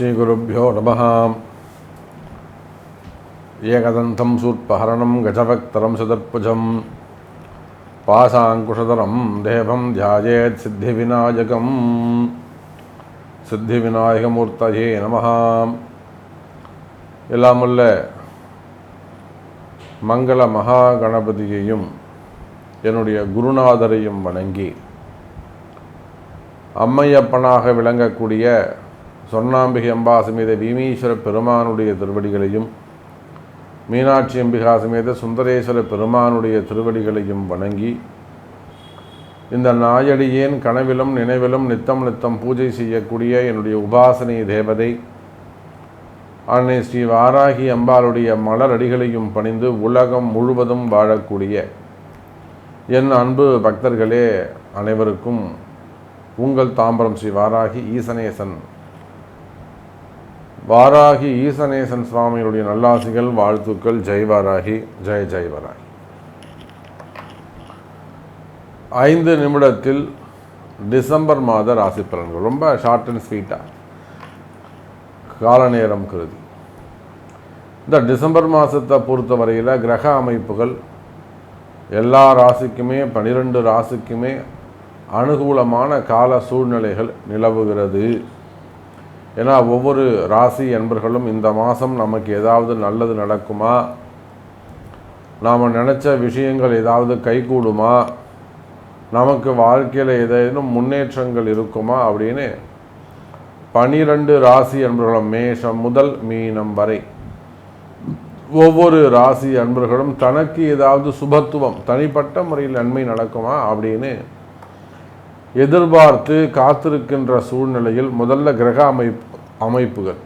ஸ்ரீகுருभ्यो நமः. ஏகதந்தம் சூர்பஹரணம் கஜவக்தரம் சதர்ப்புஜம் பாசாங்குஷதரம் தேவம் தியாயேத் சித்திவிநாயகம். சித்திவிநாயகமூர்த்தயே நமः. எல்லாமுள்ள மங்கள மகா கணபதியையும் என்னுடைய குருநாதரையும் வணங்கி அம்மையப்பனாக விளங்கக்கூடிய சொர்ணாம்பிகை அம்பா சமேத பீமேஸ்வர பெருமானுடைய திருவடிகளையும் மீனாட்சி அம்பிகா சமேத சுந்தரேஸ்வர பெருமானுடைய திருவடிகளையும் வணங்கி இந்த நாயடியேன் கனவிலும் நினைவிலும் நித்தம் நித்தம் பூஜை செய்யக்கூடிய என்னுடைய உபாசனை தேவதை அன்னை ஸ்ரீ வாராகி அம்பாளுடைய மலரடிகளையும் பணிந்து உலகம் முழுவதும் வாழக்கூடிய என் அன்பு பக்தர்களே அனைவருக்கும் உங்கள் தாம்பரம் ஸ்ரீ வாராகி ஈசனேசன் சுவாமிகளுடைய நல்லாசிகள் வாழ்த்துக்கள். ஜெய் வாராகி, ஜெய் ஜெய் வாராகி. 5 நிமிடத்தில் டிசம்பர் மாத ராசி பலன்கள். ரொம்ப ஷார்ட் அண்ட் ஸ்வீட்டாக கால நேரம் கருதி இந்த டிசம்பர் மாதத்தை பொறுத்த வரையில் கிரக அமைப்புகள் எல்லா ராசிக்குமே 12 ராசிக்குமே அனுகூலமான கால சூழ்நிலைகள் நிலவுகிறது. ஏன்னா ஒவ்வொரு ராசி என்பர்களும் இந்த மாதம் நமக்கு ஏதாவது நல்லது நடக்குமா, நாம் நினச்ச விஷயங்கள் ஏதாவது கைகூடுமா, நமக்கு வாழ்க்கையில் ஏதேனும் முன்னேற்றங்கள் இருக்குமா அப்படின்னு 12 ராசி அன்பர்களும் மேஷம் முதல் மீனம் வரை ஒவ்வொரு ராசி அன்பர்களும் தனக்கு ஏதாவது சுபத்துவம் தனிப்பட்ட முறையில் நன்மை நடக்குமா அப்படின்னு எதிர்பார்த்து காத்திருக்கின்ற சூழ்நிலையில் முதல்ல கிரக அமைப்புகள்.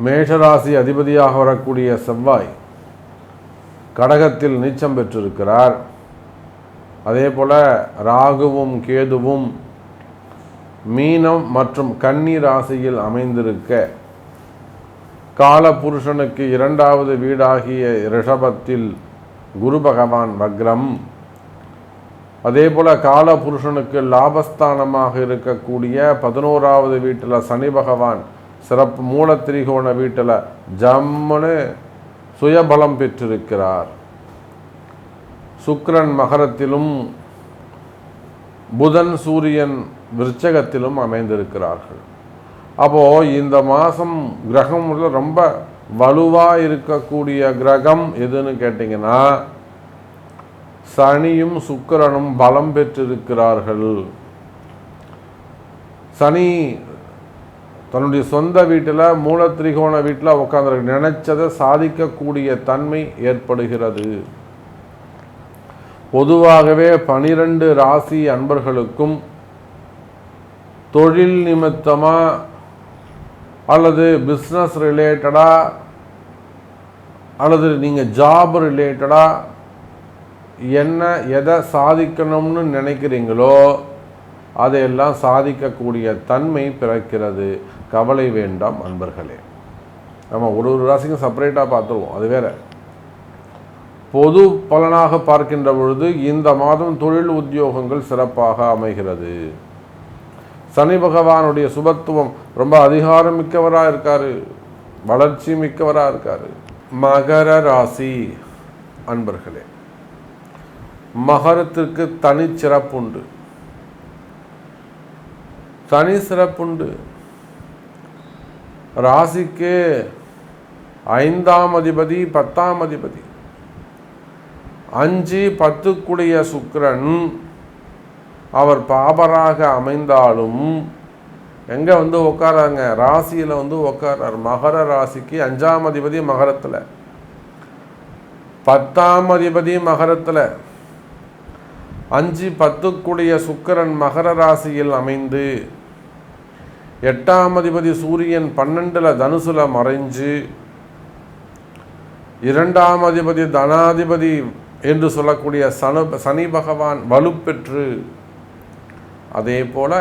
மேஷராசி அதிபதியாக வரக்கூடிய செவ்வாய் கடகத்தில் நீச்சம் பெற்றிருக்கிறார். அதே போல ராகுவும் கேதுவும் மீனம் மற்றும் கன்னி ராசியில் அமைந்திருக்க கால புருஷனுக்கு 2வது வீடாகிய ரிஷபத்தில் குரு பகவான் வக்ரம். அதே போல் கால புருஷனுக்கு லாபஸ்தானமாக இருக்கக்கூடிய 11வது வீட்டில் சனி பகவான் சிறப்பு மூலத்திரிகோண வீட்டில் ஜம்முன்னு சுயபலம் பெற்றிருக்கிறார். சுக்கிரன் மகரத்திலும் புதன் சூரியன் விருச்சகத்திலும் அமைந்திருக்கிறார்கள். அப்போது இந்த மாதம் கிரகம் ரொம்ப வலுவாக இருக்கக்கூடிய கிரகம் எதுன்னு கேட்டிங்கன்னா சனியும் சுக்கிரனும் பலம் பெற்றிருக்கிறார்கள். சனி தன்னுடைய சொந்த வீட்டில் மூலத்திரிகோண வீட்டில் உட்கார்ந்து நினைச்சதை சாதிக்கக்கூடிய தன்மை ஏற்படுகிறது. பொதுவாகவே 12 ராசி அன்பர்களுக்கும் தொழில் நிமித்தமாக அல்லது பிஸ்னஸ் ரிலேட்டடாக அல்லது நீங்கள் ஜாப் ரிலேட்டடாக எதை சாதிக்கணும்னு நினைக்கிறீங்களோ அதையெல்லாம் சாதிக்கக்கூடிய தன்மை பிறக்கிறது. கவலை வேண்டாம் அன்பர்களே. நம்ம ஒரு ராசிக்கும் செப்பரேட்டாக பார்த்துருவோம், அது வேற. பொது பலனாக பார்க்கின்ற பொழுது இந்த மாதம் தொழில் உத்தியோகங்கள் சிறப்பாக அமைகிறது. சனி பகவானுடைய சுபத்துவம் ரொம்ப அதிகாரம் மிக்கவராக இருக்காரு, வளர்ச்சி மிக்கவராக இருக்காரு. மகர ராசி அன்பர்களே, மகரத்திற்கு தனி சிறப்புண்டு, தனி சிறப்புண்டு. ராசிக்கு 5ஆம் அதிபதி 10ஆம் அதிபதி 5 10 சுக்கிரன் அவர் பாபராக அமைந்தாலும் எங்கே உட்காராங்க, ராசியில் உட்காரார். மகர ராசிக்கு 5ஆம் அதிபதி மகரத்தில், 10ஆம் அதிபதி மகரத்தில், 5 10 சுக்கிரன் மகர ராசியில் அமைந்து 8ஆம் அதிபதி சூரியன் 12 தனுசுல மறைஞ்சு 2ஆம் அதிபதி தனாதிபதி என்று சொல்லக்கூடிய சனி பகவான் வலுப்பெற்று, அதே போல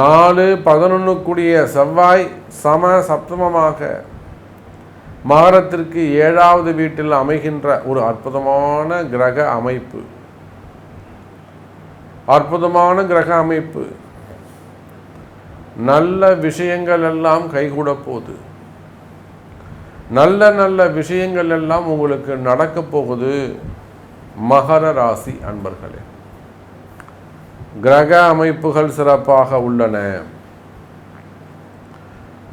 4 11 செவ்வாய் சம சப்தமமாக மகரத்திற்கு 7வது வீட்டில் அமைகின்ற ஒரு அற்புதமான கிரக அமைப்பு. அற்புதமான கிரக அமைப்பு. நல்ல விஷயங்கள் எல்லாம் கைகூட போகுது. நல்ல நல்ல விஷயங்கள் எல்லாம் உங்களுக்கு நடக்க போகுது. மகர ராசி அன்பர்களே, கிரக அமைப்புகள் சிறப்பாக உள்ளன.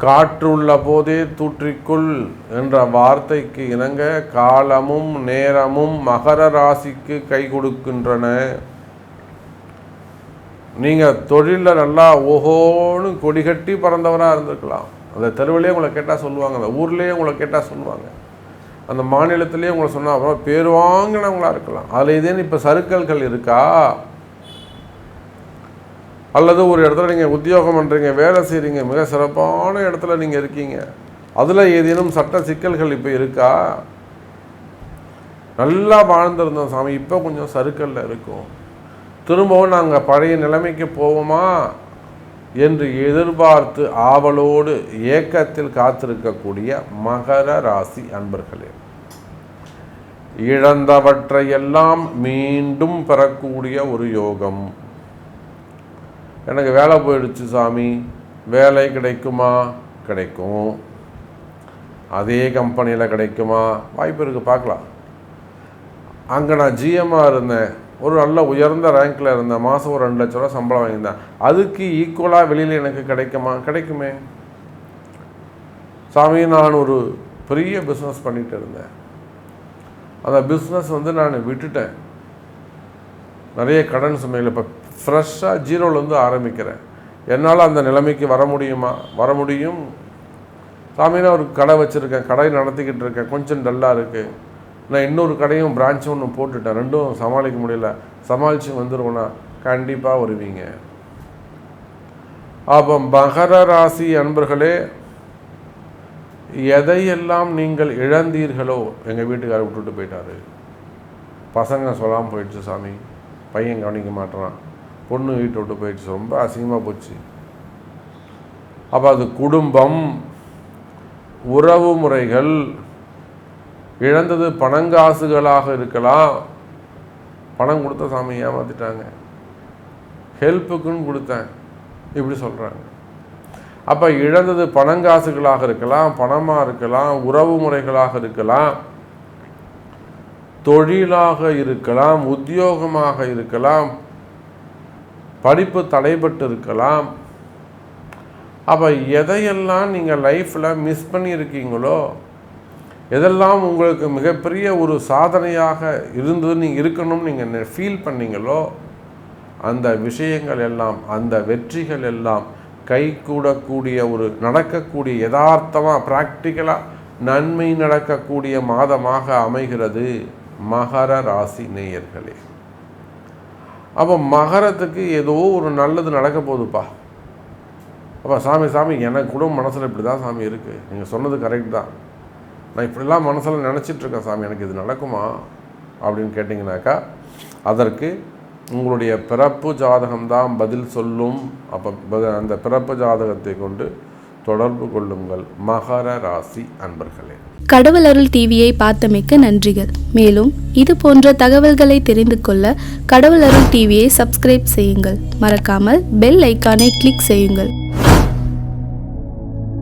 காற்றுள்ள போதே தூற்றிக்குள் என்ற வார்த்தைக்கு இணங்க காலமும் நேரமும் மகர ராசிக்கு கை கொடுக்கின்றன. நீங்கள் தொழிலில் நல்லா ஓஹோன்னு கொடி கட்டி பறந்தவராக இருந்திருக்கலாம். அந்த தெருவிலே உங்களை கேட்டால் சொல்லுவாங்க, அந்த ஊர்லேயே உங்களை கேட்டால் சொல்லுவாங்க, அந்த மாநிலத்திலே உங்களை சொன்னால் அப்புறம் பேர் வாங்கினவங்களா இருக்கலாம். அதில் இதேன்னு இப்போ சறுக்கல்கள் இருக்கா? அல்லது ஒரு இடத்துல நீங்கள் உத்தியோகம் பண்ணுறீங்க, வேலை செய்கிறீங்க, மிக சிறப்பான இடத்துல நீங்கள் இருக்கீங்க, அதில் ஏதேனும் சட்ட சிக்கல்கள் இப்போ இருக்கா? நல்லா வாழ்ந்துருந்தோம் சாமி, இப்போ கொஞ்சம் சறுக்கல்ல இருக்கும், திரும்பவும் நாங்கள் பழைய நிலைமைக்கு போவோமா என்று எதிர்பார்த்து ஆவலோடு ஏக்கத்தில் காத்திருக்கக்கூடிய மகர ராசி அன்பர்களே, இழந்தவற்றையெல்லாம் மீண்டும் பெறக்கூடிய ஒரு யோகம். எனக்கு வேலை போயிடுச்சு சாமி, வேலை கிடைக்குமா? கிடைக்கும். அதே கம்பெனியில் கிடைக்குமா? வாய்ப்பு இருக்குது, பார்க்கலாம். அங்கே நான் ஜிஎம்மாக இருந்தேன், ஒரு நல்ல உயர்ந்த ரேங்கில் இருந்தேன், மாதம் ஒரு 2 லட்ச ரூபா சம்பளம் வாங்கியிருந்தேன், அதுக்கு ஈக்குவலாக வெளியில் எனக்கு கிடைக்குமா? கிடைக்குமே. சாமி, நான் ஒரு பெரிய பிஸ்னஸ் பண்ணிகிட்டு இருந்தேன், அந்த பிஸ்னஸ் நான் விட்டுட்டேன், நிறைய கடன் சுமையில், இப்போ ஃப்ரெஷ்ஷாக ஜீரோலேருந்து ஆரம்பிக்கிறேன், என்னால் அந்த நிலைமைக்கு வர முடியுமா? வர முடியும். சாமி, நான் ஒரு கடை வச்சுருக்கேன், கடை நடத்திக்கிட்டு இருக்கேன், கொஞ்சம் டல்லாக இருக்குது, நான் இன்னொரு கடையும் பிரான்ச்சும் ஒன்று போட்டுட்டேன், ரெண்டும் சமாளிக்க முடியல, சமாளித்து வந்துடுவோன்னா கண்டிப்பாக வருவீங்க. அப்போ மகர ராசி அன்பர்களே, எதையெல்லாம் நீங்கள் இழந்தீர்களோ, எங்கள் வீட்டுக்காரர் விட்டுட்டு போயிட்டாரு, பசங்க சொல்லாமல் போயிடுச்சு சாமி, பையன் கவனிக்க மாட்டேறான், பொண்ணு வீட்டை விட்டு போயிடுச்சு, ரொம்ப அசிங்கமாக போச்சு. அப்போ அது குடும்பம், உறவு முறைகள், இழந்தது பணங்காசுகளாக இருக்கலாம். பணம் கொடுத்த சாமி ஏமாத்திட்டாங்க, ஹெல்ப்புக்குன்னு கொடுத்தேன், இப்படி சொல்கிறாங்க. அப்போ இழந்தது பணங்காசுகளாக இருக்கலாம், பணமாக இருக்கலாம், உறவு முறைகளாக இருக்கலாம், தொழிலாக இருக்கலாம், உத்தியோகமாக இருக்கலாம், படிப்பு தடைபட்டு இருக்கலாம். அப்போ எதையெல்லாம் நீங்கள் லைஃப்பில் மிஸ் பண்ணியிருக்கீங்களோ, எதெல்லாம் உங்களுக்கு மிகப்பெரிய ஒரு சாதனையாக இருந்தது, நீங்கள் இருக்கணும்னு நீங்கள் ஃபீல் பண்ணீங்களோ, அந்த விஷயங்கள் எல்லாம், அந்த வெற்றிகள் எல்லாம் கைகூடக்கூடிய ஒரு நடக்கக்கூடிய யதார்த்தமாக ப்ராக்டிக்கலாக நன்மை நடக்கக்கூடிய மாதமாக அமைகிறது மகர ராசி நேயர்களே. அப்போ மகரத்துக்கு ஏதோ ஒரு நல்லது நடக்க போகுதுப்பா. அப்போ சாமி எனக்கு கூட மனசில் இப்படி தான் சாமி இருக்குது, நீங்கள் சொன்னது கரெக்ட் தான், நான் இப்படிலாம் மனசில் நினச்சிட்ருக்கேன் சாமி, எனக்கு இது நடக்குமா அப்படின்னு கேட்டிங்கனாக்கா, அதற்கு உங்களுடைய பிறப்பு ஜாதகம்தான் பதில் சொல்லும். அப்போ அந்த பிறப்பு ஜாதகத்தை கொண்டு தொடர்பு கொள்ளுங்கள் மகர ராசி அன்பர்களே. கடவுள் அருள் டிவியை பார்த்தமைக்கு நன்றிகள். மேலும் இது போன்ற தகவல்களை தெரிந்து கொள்ள கடவுள் அருள் டிவியை சப்ஸ்கிரைப் செய்யுங்கள். மறக்காமல் பெல் ஐக்கானை கிளிக் செய்யுங்கள்.